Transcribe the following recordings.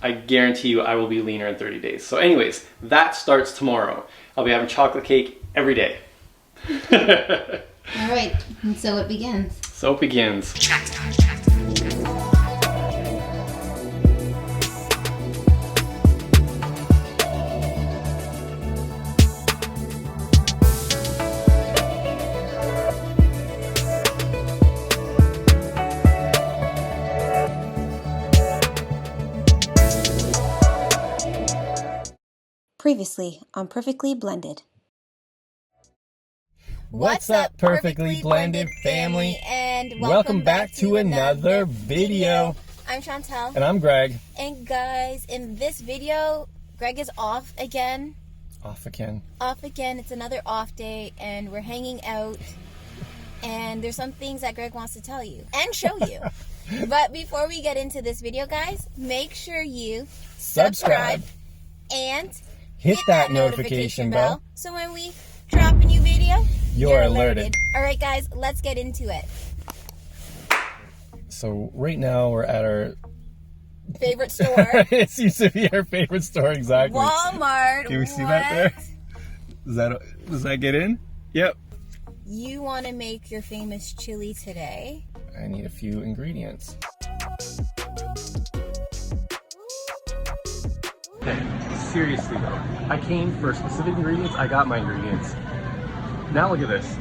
I guarantee you I will be leaner in 30 days. So anyways, that starts tomorrow. I'll be having chocolate cake every day. All right, and so it begins. So it begins. Previously on Perfectly Blended. What's up, Perfectly Blended family? And welcome back to another video. I'm Chantel. And I'm Greg. And guys, in this video, Greg is off again. Off again. It's another off day, and we're hanging out. And there's some things that Greg wants to tell you and show you. But before we get into this video, guys, make sure you subscribe and hit that notification bell so when we drop a new video, you're alerted. Alright guys, let's get into it. So right now we're at our favorite store. It seems to be our favorite store, exactly. Walmart. Can we see that there? Does that get in? Yep. You want to make your famous chili today. I need a few ingredients. Okay, seriously though. I came for specific ingredients, I got my ingredients. Now look at this.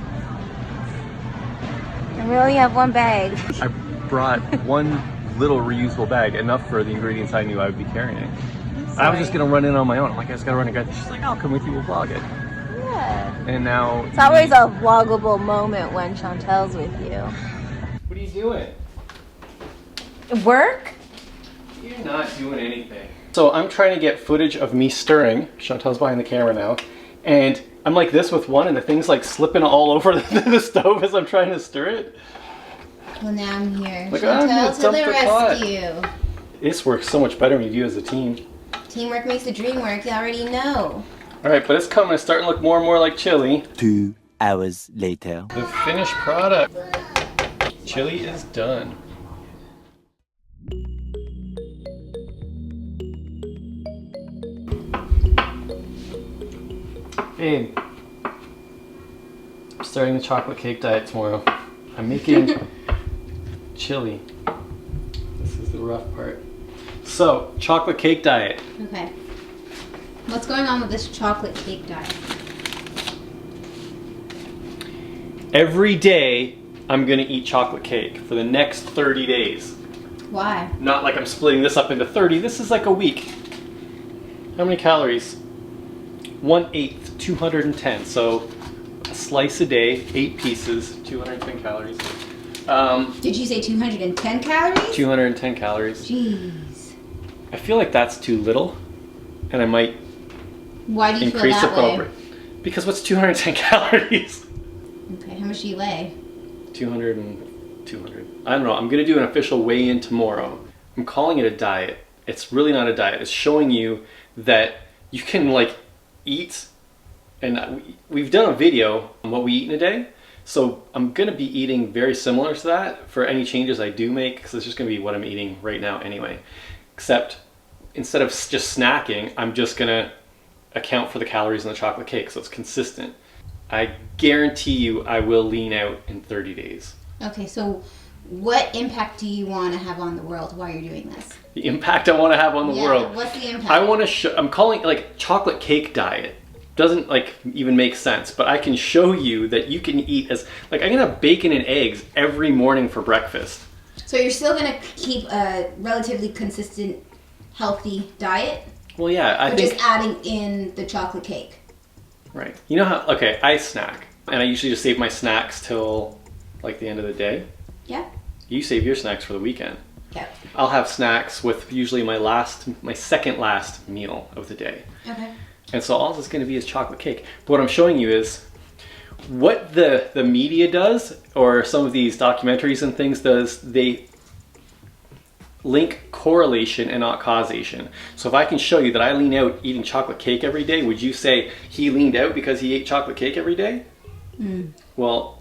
And we only have one bag. I brought one little reusable bag, enough for the ingredients I knew I would be carrying. I was just gonna run in on my own. I'm like, I just gotta run and get this. She's like, I'll come with you, we'll vlog it. Yeah. And now... It's always a vloggable moment when Chantel's with you. What are you doing? Work? You're not doing anything. So I'm trying to get footage of me stirring. Chantel's behind the camera now. And I'm like this with one and the thing's like slipping all over the stove as I'm trying to stir it. Well, now I'm here. Like, I'm gonna Chantel to the dump the pot. rescue. This works so much better when you do as a team. Teamwork makes the dream work. You already know. Alright, but it's coming. It's starting to look more and more like chili. 2 hours later. The finished product. Chili is done. Babe, I'm starting the chocolate cake diet tomorrow. I'm making chili. This is the rough part. So, chocolate cake diet. Okay. What's going on with this chocolate cake diet? Every day, I'm gonna eat chocolate cake for the next 30 days. Why? Not like I'm splitting this up into 30. This is like a week. How many calories? 1/8, 210. So a slice a day, 8 pieces, 210 calories. Did you say 210 calories? 210 calories. Jeez. I feel like that's too little, and I might Why do you increase feel the that way? proper. Because what's 210 calories? Okay, how much do you weigh? 200 and 200. I don't know. I'm gonna do an official weigh-in tomorrow. I'm calling it a diet. It's really not a diet. It's showing you that you can like eat, and we've done a video on what we eat in a day. So I'm gonna be eating very similar to that for any changes I do make, because it's just gonna be what I'm eating right now anyway. Except instead of just snacking, I'm just gonna account for the calories in the chocolate cake, so it's consistent. I guarantee you I will lean out in 30 days. Okay, so what impact do you want to have on the world while you're doing this? The impact I want to have on the world. What's the impact? I want to show, I'm calling it like chocolate cake diet. Doesn't like even make sense, but I can show you that you can eat as, like I'm gonna have bacon and eggs every morning for breakfast. So you're still going to keep a relatively consistent, healthy diet? Well, yeah, I Or think. just adding in the chocolate cake? Right. You know how, okay, I snack. And I usually just save my snacks till like the end of the day. Yeah. You save your snacks for the weekend. Yeah. I'll have snacks with usually my second last meal of the day. Okay. And so all it's going to be is chocolate cake. But what I'm showing you is what the media does, or some of these documentaries and things does, they link correlation and not causation. So if I can show you that I lean out eating chocolate cake every day, would you say he leaned out because he ate chocolate cake every day? Well,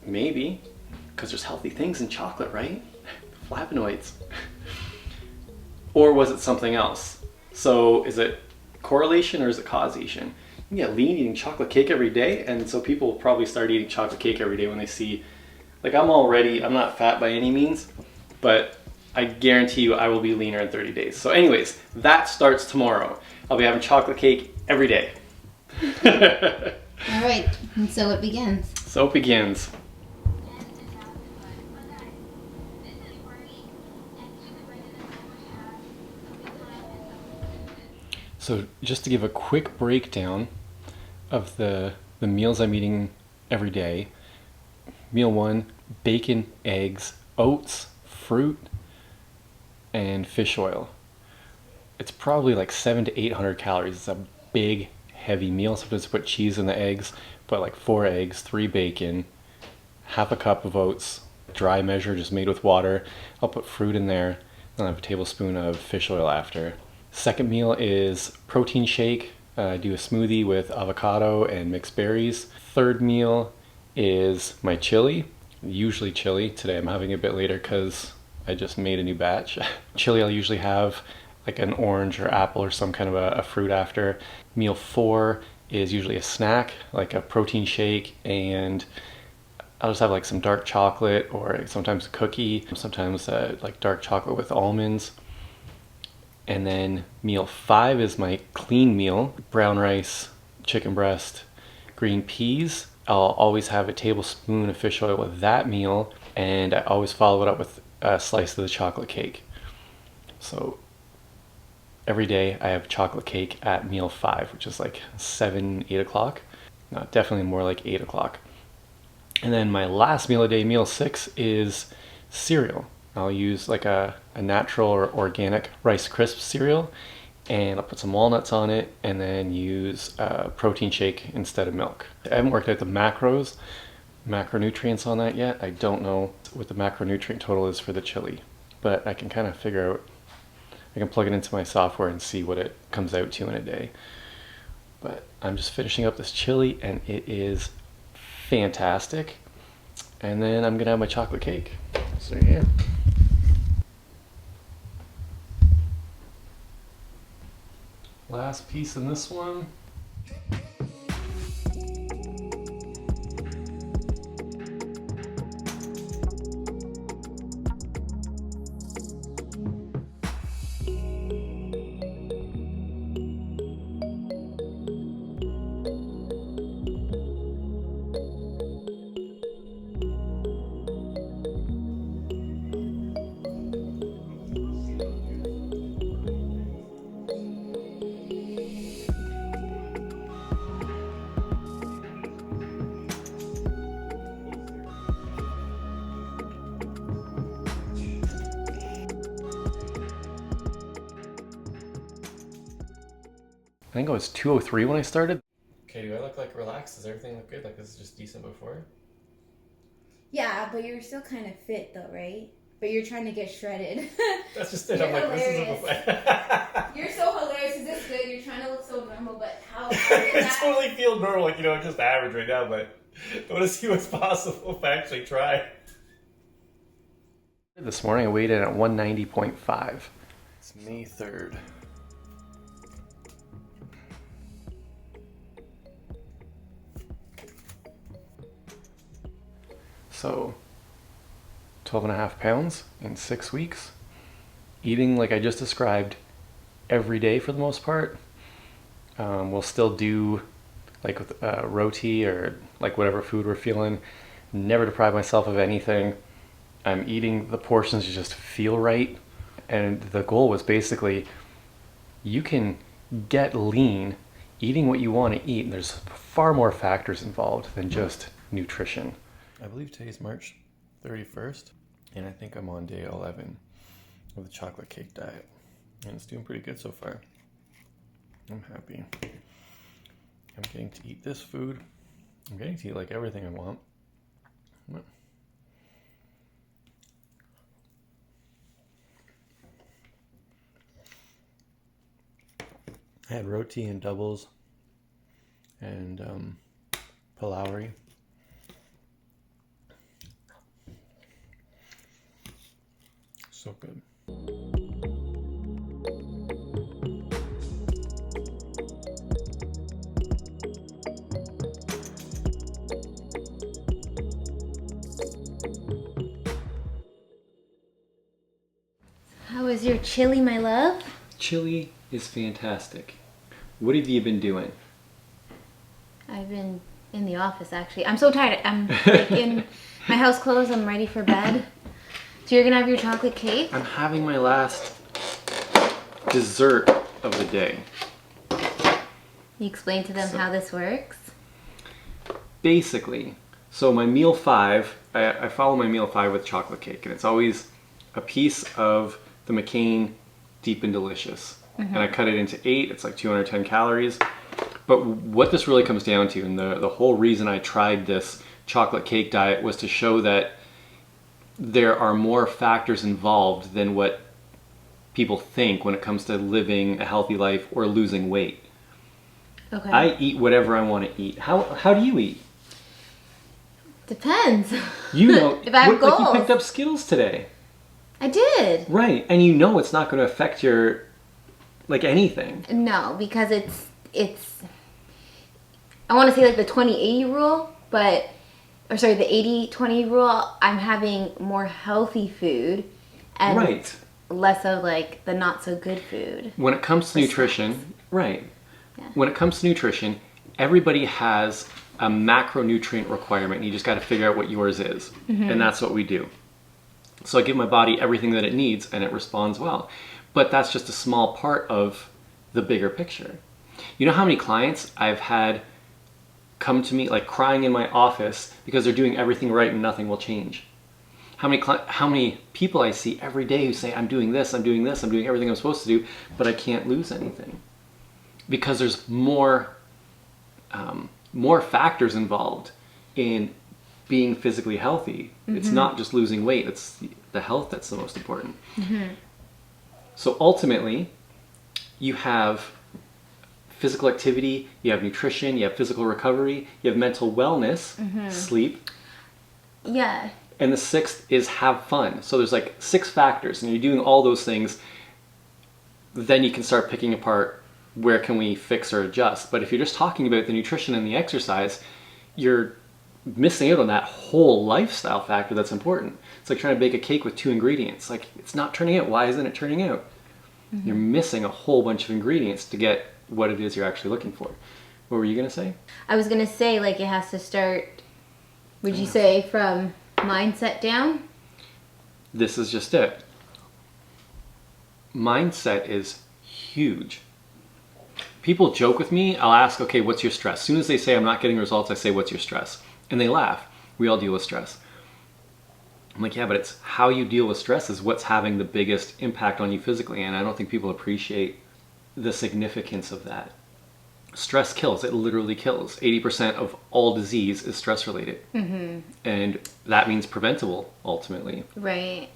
maybe, because there's healthy things in chocolate, right? Flavonoids. Or was it something else? So is it correlation or is it causation? You can get lean eating chocolate cake every day, and so people will probably start eating chocolate cake every day when they see, like I'm not fat by any means, but I guarantee you I will be leaner in 30 days. So anyways, that starts tomorrow. I'll be having chocolate cake every day. All right, and so it begins. So it begins. So just to give a quick breakdown of the meals I'm eating every day. Meal 1, bacon, eggs, oats, fruit, and fish oil. It's probably like 700 to 800 calories. It's a big, heavy meal. Sometimes I put cheese in the eggs, put like 4 eggs, 3 bacon, half a cup of oats, dry measure just made with water. I'll put fruit in there, then I have a tablespoon of fish oil after. Second meal is protein shake. I do a smoothie with avocado and mixed berries. Third meal is my chili, usually chili. Today I'm having it a bit later because I just made a new batch. Chili I'll usually have like an orange or apple or some kind of a fruit after. Meal 4 is usually a snack, like a protein shake, and I'll just have like some dark chocolate or sometimes a cookie, sometimes like dark chocolate with almonds. And then meal 5 is my clean meal, brown rice, chicken breast, green peas. I'll always have a tablespoon of fish oil with that meal, and I always follow it up with a slice of the chocolate cake. So every day I have chocolate cake at meal 5, which is like 7, 8 o'clock. No, definitely more like 8 o'clock. And then my last meal of the day, meal 6, is cereal. I'll use like a natural or organic Rice Crisp cereal, and I'll put some walnuts on it and then use a protein shake instead of milk. I haven't worked out the macronutrients on that yet. I don't know what the macronutrient total is for the chili, but I can kind of figure out, I can plug it into my software and see what it comes out to in a day. But I'm just finishing up this chili and it is fantastic. And then I'm gonna have my chocolate cake. So yeah. Last piece in this one. I think it was 2:03 when I started. Okay, do I look like relaxed? Does everything look good? Like this is just decent before? Yeah, but you're still kind of fit though, right? But you're trying to get shredded. That's just it. You're I'm like, hilarious. this is a You're so hilarious. Is this good? You're trying to look so normal, but how? I totally feel normal, like, just average right now, but I want to see what's possible if I actually try. This morning I weighed in at 190.5. It's May 3rd. So 12.5 pounds in 6 weeks. Eating like I just described every day for the most part. We'll still do like with roti or like whatever food we're feeling. Never deprive myself of anything. I'm eating the portions to just feel right. And the goal was basically you can get lean eating what you want to eat. And there's far more factors involved than just nutrition. I believe today's March 31st, and I think I'm on day 11 of the chocolate cake diet, and it's doing pretty good so far. I'm happy. I'm getting to eat this food. I'm getting to eat like everything I want. I had roti and doubles and palauri. So good. your chili, my love? Chili is fantastic. What have you been doing? I've been in the office, actually. I'm so tired. I'm like in my house clothes. I'm ready for bed. So you're gonna have your chocolate cake? I'm having my last dessert of the day. You explain to them how this works? Basically, so my meal 5, I follow my meal 5 with chocolate cake, and it's always a piece of the McCain Deep and Delicious. And I cut it into 8, it's like 210 calories. But what this really comes down to, and the whole reason I tried this chocolate cake diet, was to show that there are more factors involved than what people think when it comes to living a healthy life or losing weight. Okay. I eat whatever I want to eat. How do you eat? Depends. You know, If I have like you goals. picked up Skittles today. I did. Right, and you know it's not going to affect your, like, anything. No, because it's I want to say like the 20-80 rule, but or sorry, the 80-20 rule. I'm having more healthy food and Right. less of like the not so good food. When it comes to For nutrition, snacks. right. Yeah. When it comes to nutrition, everybody has a macronutrient requirement. You just got to figure out what yours is. And that's what we do. So I give my body everything that it needs and it responds well. But that's just a small part of the bigger picture. You know how many clients I've had come to me like crying in my office because they're doing everything right and nothing will change? How many people I see every day who say, I'm doing this, I'm doing this, I'm doing everything I'm supposed to do, but I can't lose anything. Because there's more factors involved in being physically healthy. It's not just losing weight, it's the health that's the most important. So ultimately, you have physical activity, you have nutrition, you have physical recovery, you have mental wellness, sleep, Yeah. and the 6th is have fun. So there's like 6 factors, and you're doing all those things, then you can start picking apart where can we fix or adjust. But if you're just talking about the nutrition and the exercise, you're missing out on that whole lifestyle factor that's important. It's like trying to bake a cake with 2 ingredients. Like, it's not turning out. Why isn't it turning out? You're missing a whole bunch of ingredients to get what it is you're actually looking for. What were you going to say? I was gonna say like it has to start. Would you say from mindset down? This is just it. Mindset is huge. People joke with me. I'll ask, okay, what's your stress? As soon as they say I'm not getting results, I say, what's your stress? And they laugh. We all deal with stress. I'm like, yeah, but it's how you deal with stress is what's having the biggest impact on you physically. And I don't think people appreciate the significance of that. Stress kills. It literally kills. 80% of all disease is stress related. And that means preventable, ultimately. Right.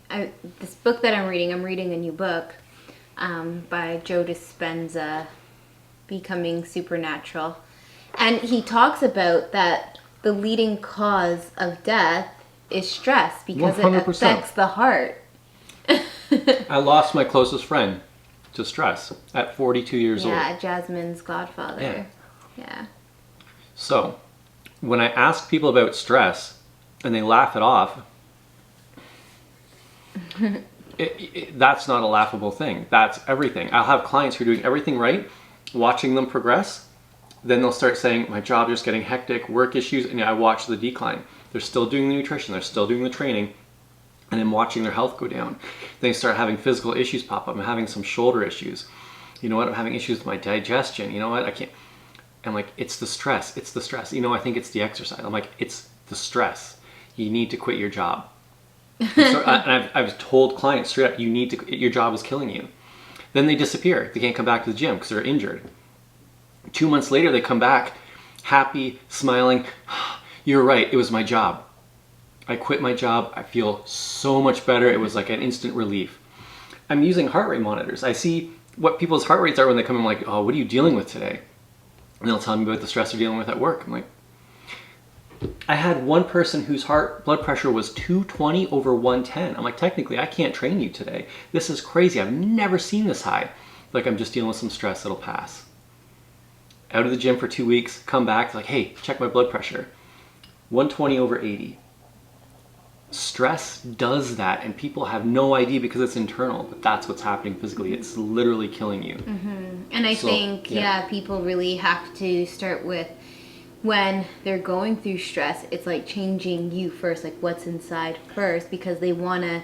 This book that I'm reading a new book by Joe Dispenza, Becoming Supernatural. And he talks about that the leading cause of death is stress because 100%. it affects the heart. I lost my closest friend to stress at 42 years old. Yeah, Jasmine's godfather. Yeah. So, when I ask people about stress and they laugh it off, that's not a laughable thing. That's everything. I'll have clients who are doing everything right, watching them progress, then they'll start saying, my job is getting hectic, work issues, and I watch the decline. They're still doing the nutrition, they're still doing the training, and I'm watching their health go down. They start having physical issues pop up. I'm having some shoulder issues. You know what? I'm having issues with my digestion. You know what? I can't. I'm like, it's the stress. It's the stress. You know, I think it's the exercise. I'm like, it's the stress. You need to quit your job. And I've told clients straight up, you need to. Your job is killing you. Then they disappear. They can't come back to the gym because they're injured. 2 months later, they come back, happy, smiling. You're right. It was my job. I quit my job. I feel so much better. It was like an instant relief. I'm using heart rate monitors. I see what people's heart rates are when they come in. I'm like, oh, what are you dealing with today? And they'll tell me about the stress they're dealing with at work. I'm like, I had one person whose blood pressure was 220 over 110. I'm like, technically, I can't train you today. This is crazy. I've never seen this high. Like, I'm just dealing with some stress that'll pass. Out of the gym for 2 weeks, come back, like, hey, check my blood pressure. 120 over 80. stress does that, and people have no idea because it's internal, but that's what's happening physically. It's literally killing you. And I So, think, yeah. people really have to start with when they're going through stress, it's like changing you first, like what's inside first, because they want to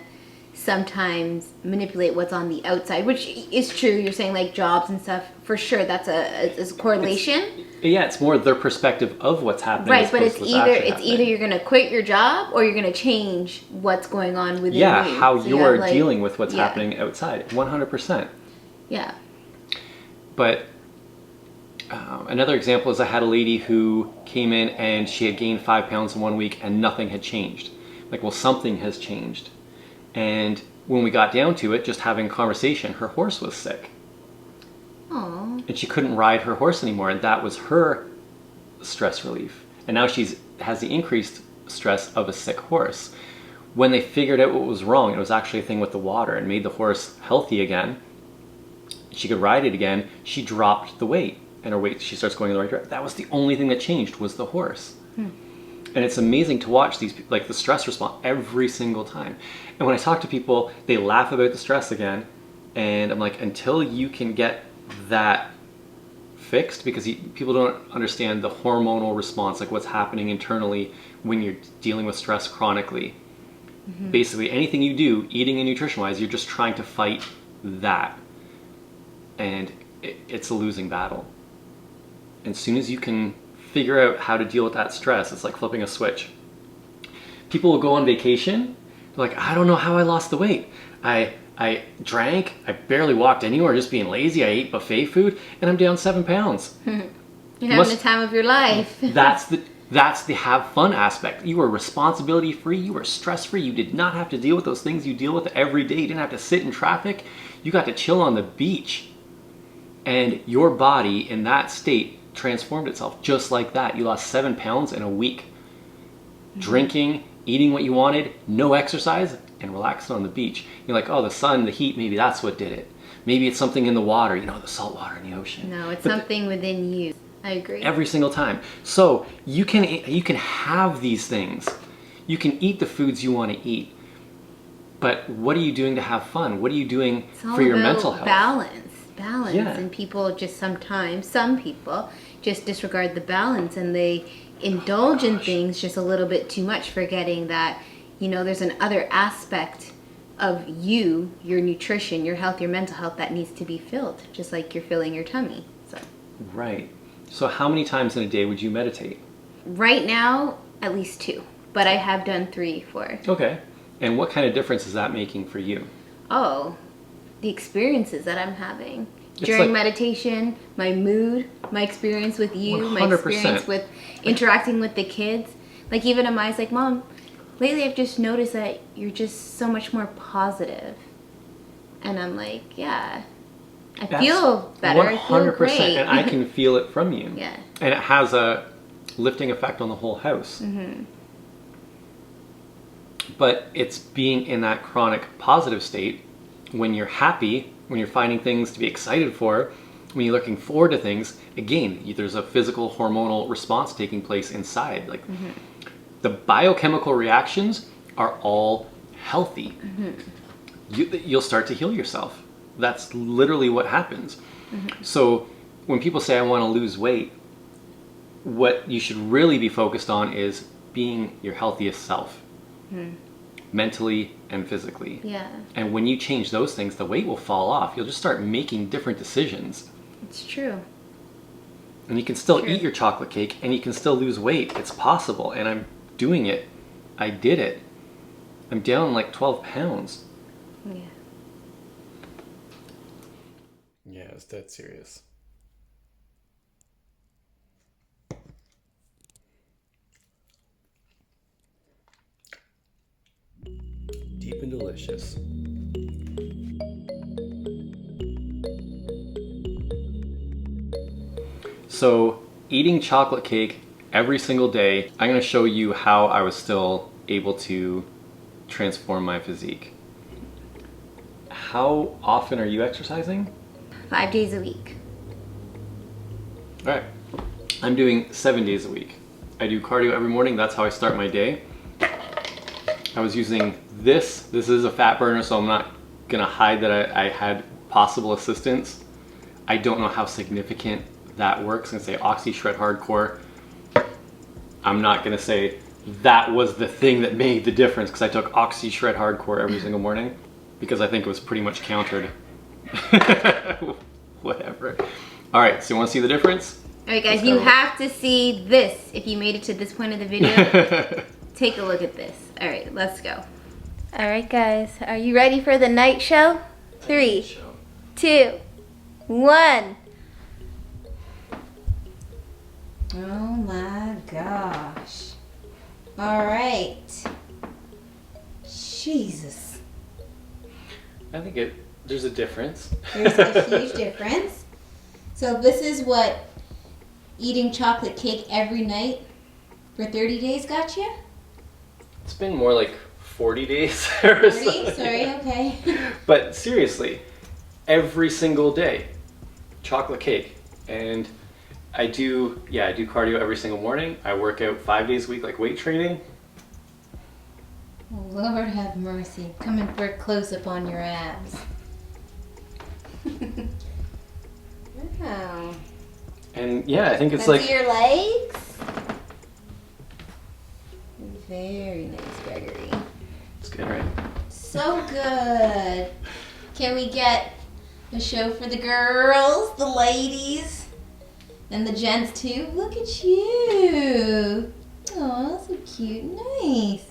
sometimes manipulate what's on the outside, which is true. You're saying like jobs and stuff, for sure, that's a correlation. Yeah, it's more their perspective of what's happening. Right, as but it's opposed to what's either actually happening. you're gonna quit your job or you're gonna change what's going on within Yeah, you. how So you you're have, like- dealing with what's yeah. happening outside. 100%. Yeah. But another example is I had a lady who came in and she had gained 5 pounds in 1 week and nothing had changed. Like, well, something has changed. And when we got down to it, just having a conversation, her horse was sick. Aww. And she couldn't ride her horse anymore, and that was her stress relief. And now has the increased stress of a sick horse. When they figured out what was wrong, it was actually a thing with the water, and made the horse healthy again. She could ride it again. She dropped the weight, and her weight, she starts going in the right direction. That was the only thing that changed, was the horse. And it's amazing to watch these, like, the stress response every single time. And when I talk to people, they laugh about the stress again, and I'm like, until you can get that fixed, because people don't understand the hormonal response, like what's happening internally when you're dealing with stress chronically. Basically, anything you do, eating and nutrition-wise, you're just trying to fight that. And it's a losing battle. And as soon as you can figure out how to deal with that stress, it's like flipping a switch. People will go on vacation, they're like, I don't know how I lost the weight. I drank, I barely walked anywhere, just being lazy, I ate buffet food, and I'm down 7 pounds. You're having Must- the time of your life. That's the have fun aspect. You were responsibility free, you were stress free, you did not have to deal with those things you deal with every day. You didn't have to sit in traffic, you got to chill on the beach. And your body in that state transformed itself just like that. You lost 7 pounds in a week. Drinking, eating what you wanted, no exercise, and relaxing on the beach. You're like, oh, the sun, the heat, maybe that's what did it. Maybe it's something in the water, the salt water in the ocean. No, it's But something within you. I agree. every single time. So you can have these things. You can eat the foods you want to eat. But what are you doing to have fun? What are you doing It's all for your about mental health? balance. Yeah. And people just sometimes, some people just disregard the balance and they indulge in things just a little bit too much, forgetting that, there's an other aspect of you, your nutrition, your health, your mental health that needs to be filled, just like you're filling your tummy. So Right. So how many times in a day would you meditate? right now, at least 2, but I have done 3, 4. Okay. And what kind of difference is that making for you? Oh, the experiences that I'm having It's during like- meditation, my mood, my experience with you, my 100%. experience with interacting with the kids. Like even Amai's like, Mom, lately I've just noticed that you're just so much more positive. And I'm like, yeah, I feel better. I feel 100%. great. And I can feel it from you. Yeah. And it has a lifting effect on the whole house. But it's being in that chronic positive state when you're happy, when you're finding things to be excited for, when you're looking forward to things. Again, there's a physical hormonal response taking place inside. Like the biochemical reactions are all healthy. You'll start to heal yourself. That's literally what happens. So when people say I want to lose weight, what you should really be focused on is being your healthiest self, mentally and physically. Yeah, And when you change those things, the weight will fall off. You'll just start making different decisions. it's true. And you can still Sure. eat your chocolate cake and you can still lose weight. It's possible. And I'm doing it. I did it. I'm down like 12 pounds. Yeah. Yeah, it's dead serious. Deep and delicious. So, eating chocolate cake every single day, I'm going to show you how I was still able to transform my physique. How often are you exercising? 5 days a week. All right. I'm doing 7 days a week. I do cardio every morning. That's how I start my day. I was using this. This is a fat burner, so I'm not gonna hide that I had possible assistance. I don't know how significant that works. I'm gonna say Oxy Shred Hardcore. I'm not gonna say that was the thing that made the difference because I took Oxy Shred Hardcore every single morning because I think it was pretty much countered. Whatever. All right, so you wanna see the difference? All right, guys, you have to see this. If you made it to this point of the video, take a look at this. All right, let's go. All right, guys, are you ready for the night show? 3, 2, 1. Oh my gosh. All right. Jesus. I think there's a difference. There's a huge difference. So this is what eating chocolate cake every night for 30 days got you? It's been more like 40 days. 40? So. Sorry, okay. But seriously, every single day, chocolate cake. And I do cardio every single morning. I work out 5 days a week, like weight training. Oh, Lord have mercy. Coming for a close-up on your abs. Wow. And yeah, I think it's Let's like see your legs. Very nice, Gregory. it's good, right? So good. Can we get a show for the girls, the ladies, and the gents too? Look at you. Oh, so cute. Nice.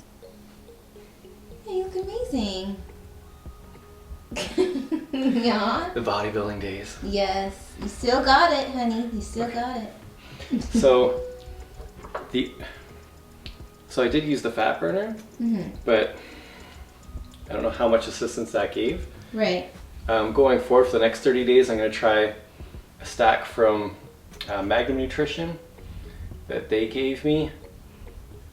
Hey, you look amazing. Yeah. The bodybuilding days. Yes. You still got it, honey. You still got it. So I did use the fat burner, but I don't know how much assistance that gave. Right. Going forward for the next 30 days, I'm going to try a stack from Magnum Nutrition that they gave me,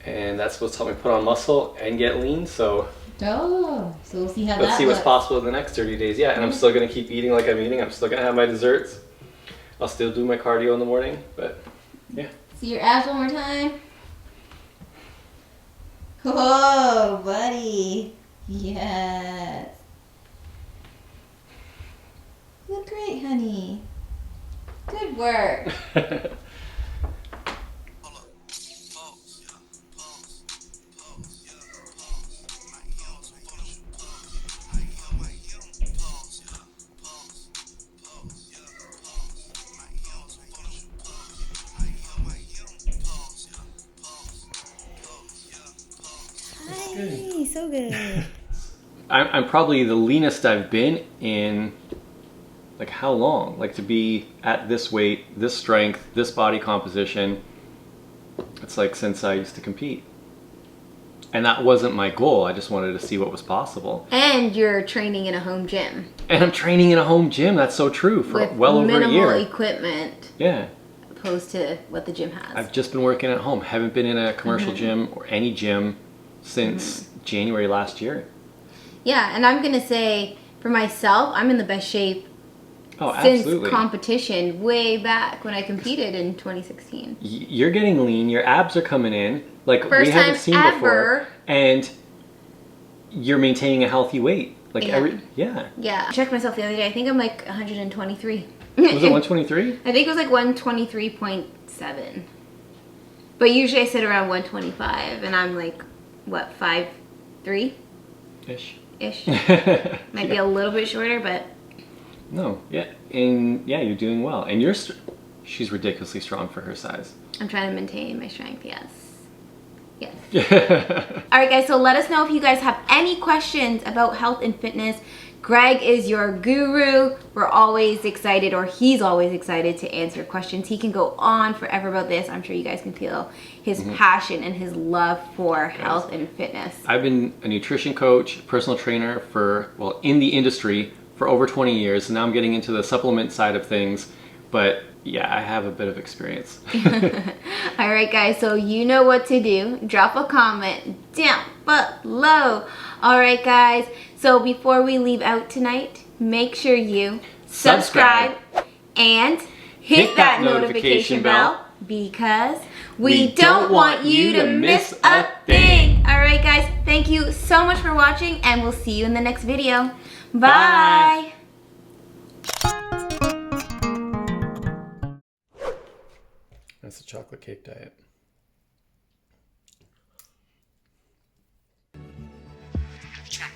and that's supposed to help me put on muscle and get lean. So Oh, so we'll see how let's that see what's looks. possible in the next 30 days. Yeah, and I'm still going to keep eating like I'm eating. I'm still going to have my desserts. I'll still do my cardio in the morning, but yeah. See your abs one more time. Oh, buddy. Yes. You look great, honey. Good work. Hi, so good. I'm probably the leanest I've been in, like, how long? Like, to be at this weight, this strength, this body composition, it's like since I used to compete. And that wasn't my goal. I just wanted to see what was possible. And you're training in a home gym. And I'm training in a home gym. That's so true. For with well over a minimal year. equipment Yeah. opposed to what the gym has. I've just been working at home. Haven't been in a commercial gym or any gym since January last year. Yeah, and I'm going to say, for myself, I'm in the best shape Oh, since absolutely. competition way back when I competed in 2016. You're getting lean. Your abs are coming in. Like, First we haven't time seen ever. before. And you're maintaining a healthy weight. Like, Yeah. Yeah. I checked myself the other day. I think I'm like 123. Was it 123? I think it was like 123.7. But usually I sit around 125, and I'm like, what, 5'3"? Ish. Might be a little bit shorter, but... No, yeah. And yeah, you're doing well. And she's ridiculously strong for her size. I'm trying to maintain my strength, yes. Yes. All right, guys, so let us know if you guys have any questions about health and fitness. Greg is your guru. We're always excited, or he's always excited to answer questions. He can go on forever about this. I'm sure you guys can feel his passion and his love for health and fitness. I've been a nutrition coach, personal trainer in the industry for over 20 years. And now I'm getting into the supplement side of things. But yeah, I have a bit of experience. All right, guys, so you know what to do. Drop a comment down below. All right, guys, so before we leave out tonight, make sure you subscribe and hit that notification bell because we don't want you to miss a thing. All right, guys, thank you. you so much for watching, and we'll see you in the next video. Bye. That's the chocolate cake diet. Check.